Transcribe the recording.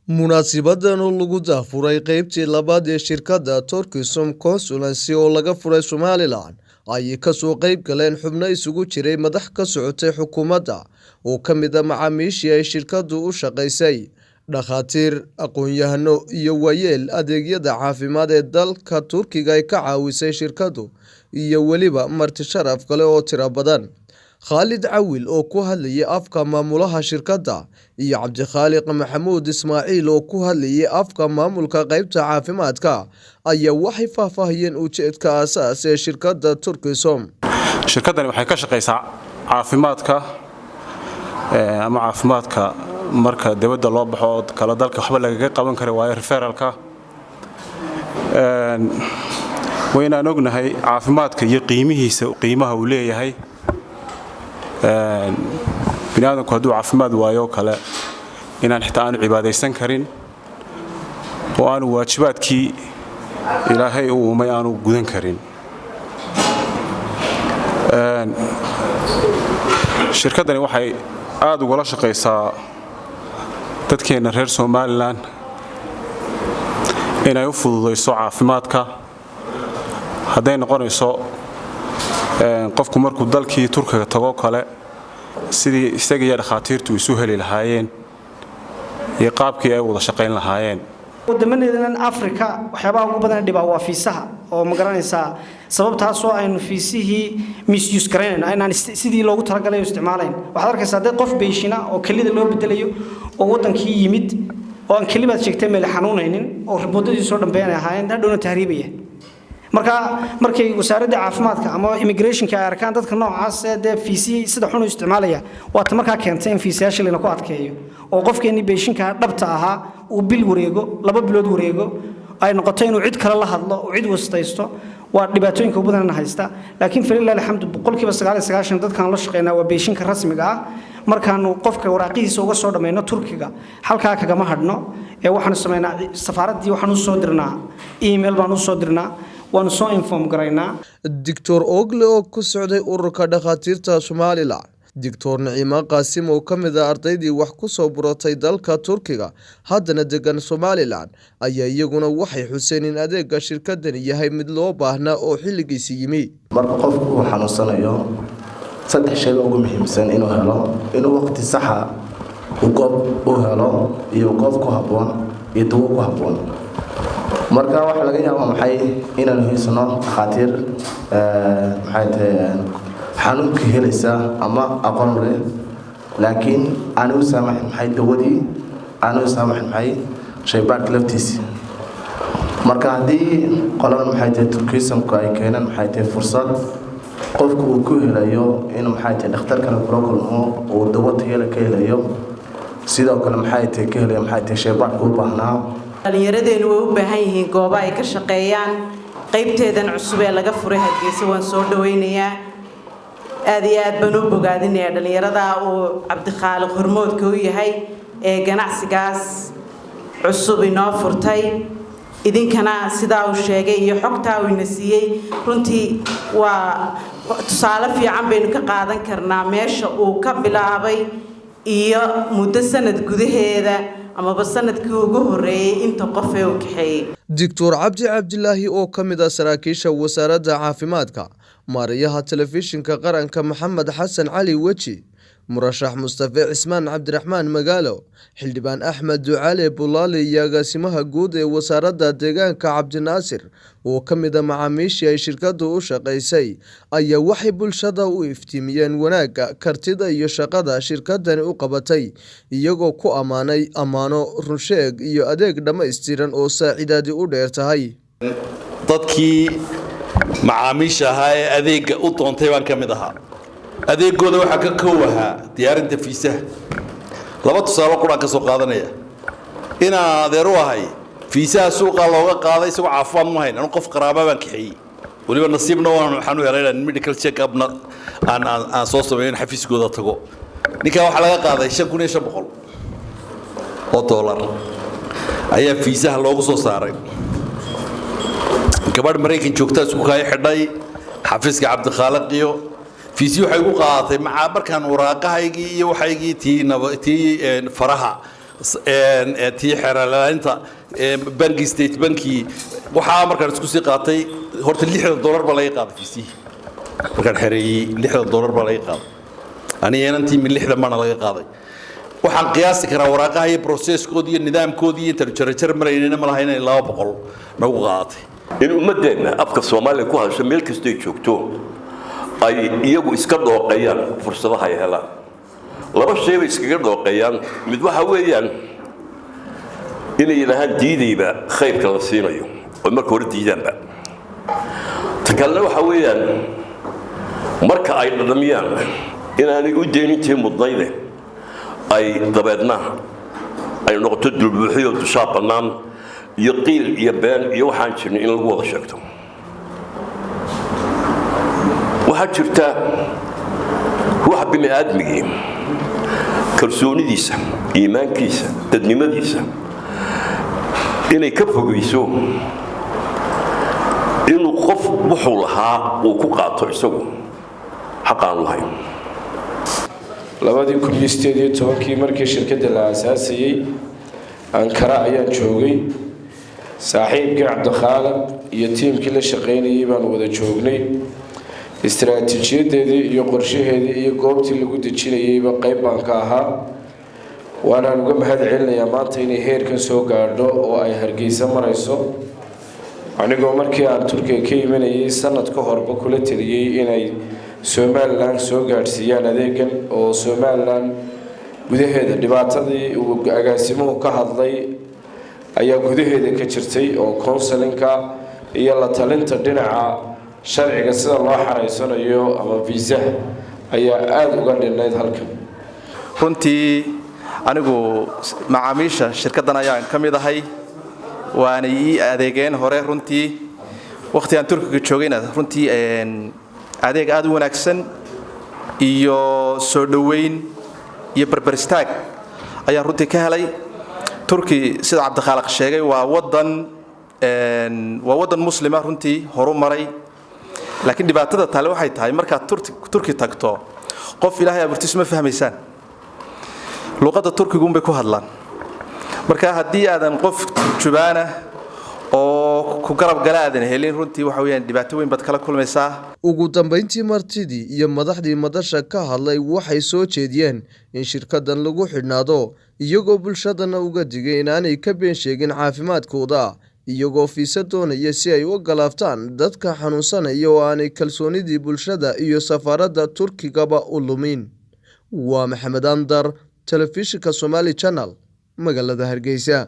Munaasabaddan oo lagu daahfuray qaybtii labaad ee shirkadda Turkisum Consultancy oo laga furay Somaliland ayay ka soo qayb galeen xubno isugu jiray madax ka socotay xukuumadda oo ka mid ah macaamiishii ay shirkaddu u shaqaysay, dhakhaatiir, aqoon-yahano iyo waayeel adeegyada caafimaad ee dalka Turkiga ay ka caawisay shirkaddu, iyo weliba marti sharaf kale oo tiro badan. Khalid Cawil oo ku hadlayay afka maamulaha shirkadda iyo Cabdikhaaliq Maxamuud Ismaaciil oo ku hadlayay afka maamulka qaybta caafimaadka ayaa waxay faahfaahiyeen ujeedka aasaas ee shirkadda Turkisum. Shirkaddani waxay ka shaqeysaa caafimaadka ama caafimaadka marka dibadda loo baxo kala dalka waxba lagaga qaban karo waa referralka. Waynaan ognahay caafimaadka iyo qiimaha uu leeyahay. bini'aadamku hadduu caafimaad waayo kale inaan xitaa aanu cibaadaysan karin oo aanu waajibaadkii ilaahay uu umay aanu gudan karin. Shirkaddani waxay aad ugula shaqaysaa dadkeena reer Somaliland inay u fududeyso caafimaadka hadday noqonayso qofku markuu dalkii Turkiga tago kale sidii isaga iyo dhakhaatiirtu isu heli lahaayeen iyo qaabkii ay wada shaqayn lahaayeen. wadamadeedan Afrika waxyaabaha ugu badan dhibaa waa fiisaha oo ma garanaysaa sababtaas oo aynu fiisihii misuse gareynayna inaan sidii loogu talagalay isticmaalayn. waxaad arkaysaa dad qof beeshina oo kelida loo bedelayo oo wadankii yimid oo aan kelimaad sheegtay meel xanuunaynin oo riboodadii soo dhambeeyay ahaayeen hadhowna tahriibaya. markay wasaaradda caafimaadka ama immigration-ka ay arkaan dadka noocaas ee fiisi sida xun u isticmaalaya waa ta markaa keentay in fiisayaasha la ku adkeeyo oo qofkeenii beeshinka dhabta ahaa uu bil wareego 2 bilood wareego ay noqoto inuu cid kale la hadlo oo cid wastaysto waa dhibaatooyinka ugu badan haysta. laakiin falilah alxamdu 99% dadkan la shaqeynaa waa beeshinka rasmiga ah. markaanu qofka waraaqihiisa uga soo dhameeyno Turkiga halka kagama hadhno ee waxaan sameynaa safaaradii waxaan u soo dirnaa email baan u soo dirnaa waan soo inform garaynaa. Dr. Ogle oo ku socday ururka dhakhaatiirta Somaliland, Dr. Naciima Qaasim oo ka mid ah ardaydii wax ku soo buratay dalka Turkiga haddana degan Somaliland ayaa iyaguna waxay xuseen in adeegga shirkaddan yahay mid loo baahnaa oo xilligiisa yimi. marka qofku uu xanuunsanayo saddex shay ugu muhiimsan inuu waqti sax ah u helo iyo goob ku habboon iyo dawo ku habboon. marka waxa laga yaabaa maxay inaan haysano dhakhaatiir xanuunka helaysa ama aqoon leh laakiin aan u saamaxin maxay dawadii aan u saamaxin maxay shaybaadka laftiisa. marka haddii qolada maxay tahay Turkisumka ay keenan maxay tahay fursad qofku uu ku helayo in maxay tahay dhakhtarka kula kulmo oo dawo tayo ka helayo sidoo kale maxay tahay ka helayo maxay tahay shaybaadka u baahnaa. dhalinyaradeenu way u baahan yihiin goobo ay ka shaqeeyaan qaybteedan cusub ee laga furay Hargeysa waan soo dhaweynayaa. aad iyo aad baan u bogaadinayaa dhalinyarada oo Cabdikhaaliq hormoodka u yahay ee ganacsigaas cusub inoo furtay. idinkana sidaa uu sheegay iyo xogtaa uu ina siiyey runtii waa tusaale fiican baynu ka qaadan karnaa meesha uu ka bilaabay iyo muddo sanad gudaheeda ama sanadkii ugu horeeyay inta qof ee uu kaxeeyay. Dr. Cabdi Cabdilaahi oo ka mid ah saraakiisha wasaaradda caafimaadka, maariyaha telefishinka qaranka Maxamed Xasan Cali Weji, murashax Mustafa Cismaan Cabdiraxmaan Magaalo, xildhibaan Axmed Ducaale Bulaali iyo agaasimaha guud ee wasaaradda deegaanka Cabdinaasir oo ka mid ah macaamiishii ay shirkaddu u shaqaysay ayaa waxay bulshada u iftiimiyeen wanaagga, kartida iyo shaqada shirkaddani u qabatay iyagoo ku ammaanay ammaano, runsheeg iyo adeeg dhammaystiran oo saacidaadi u dheer tahay. dadkii macaamiisha ahaa ee adeegga u doontay baan ka mid ahaa. adeegooda waxaa ka koowahaa diyaarinta fiisaha. 2 tusaale quraan ka soo qaadanaya inaan adeer u ahay fiisaha suuqa looga qaaday isagoo caafimaad ma hayn qof qaraaba baan kaxeeyay waliba nasiibna waxaan u helay medical check up aan soo sameeyay xafiiskooda tago ninka waxa laga qaaday 5,500 oo dollar ayaa fiisaha loogu soo saaray. gabadh Mareykan joogta isku kay xidhay xafiiska Cabdikhaaliq iyo fiisi waxay ugu qaadatay markaan waraaqahaygii iyo waxaygii tii faraha tii xeeralaanta banki state banki waxaa markaan isku sii qaatay horta $60 baa laga qaaday fiisii markaan xereeyey $60 baa laga qaaday aniga inantii min 60 mana laga qaaday waxaan qiyaasi karaa waraaqaha iyo processkoodii iyo nidaamkoodii inta jarajar maraynayna ma lahayn 200 nagu qaadatay in ummadeenna afka Soomaaliya ku hadasho meel kasta ay joogto ay iyagu iska dhooqayaan fursadaha ay helaan laba shay bay iskaga dhooqayaan mid waxa weeyaan inay yiraahdaan diidayba khayrka la siinayo oo marka hore diidaanba tan kale waxa weeyaan marka ay dhadhamiyaan inaanay u deenintii mudnayde ay dabeedna ay noqoto dulbuuxiyo dushaa bannaan iyo qiil iyo been iyo waxaan jirnay in lagu wada sheegto waxaa jirta ruuxa bini'aadmigii kalsoonidiisa iimaankiisa dadnimadiisa inay ka fogeyso inuu qof wuxuu lahaa uu ku qaato isagu xaqaan lahayn 2018 markii shirkadda la aasaasayay Ankara ayaan joogay saaxiibkii Cabdikhalid iyo tiimkii la shaqeynayay baan wada joognay istiraatiijiyadeedii iyo qorshaheedii iyo goobtii lagu dejinayayba qayb baan ka ahaa waana uga mahadcelinayaa maanta inay heerkan soo gaadho oo ay Hargeysa marayso anigoo markii aan Turkiga ka imanayay sanad ka horba kula taliyay inay Somaliland soo gaarsiiyaan adeegan oo Somaliland gudaheeda dhibaatadii uu agaasimuhu ka hadlay ayaa gudaheeda ka jirtay oo counseling-ka iyo la talinta dhinaca sharciga sida loo xareysanayo ama visa ayaa aad uga dhinayd halkan runtii anigu macaamiisha shirkaddan ayaan ka mid ahay waana ii adeegeen hore runtii waqti aan Turkiga joogayna runtii adeeg aad u wanaagsan iyo soo dhaweyn iyo barbar istaag ayaan runtii ka helay Turki sida Cabdikhalid sheegay waa wadan muslima runtii horu maray laakiin dhibaatada taale waxay tahay marka Turki tagto qof Ilaahay abuurtiis ma fahmaysaan luqadda Turkiga bay ku hadlaan marka haddii aadan qof jubaana oo ku garab galaadan helin runtii waxa weeyaan dhibaato weyn bad kala kulmaysaa ugu dambeyntii martidii iyo madaxdii madasha ka hadlay waxay soo jeediyeen in shirkaddan lagu xidhnaado iyagoo bulshadana uga digay inaanay ka been sheegin caafimaadkooda iyagoo fiisa doonaya si ay u galaaftaan dadka xanuunsanaya oo aanay kalsoonidii bulshada iyo safaaradda Turkigaba u lumin waa Maxamed Andar telefishinka Somali Channel magaalada Hargeysa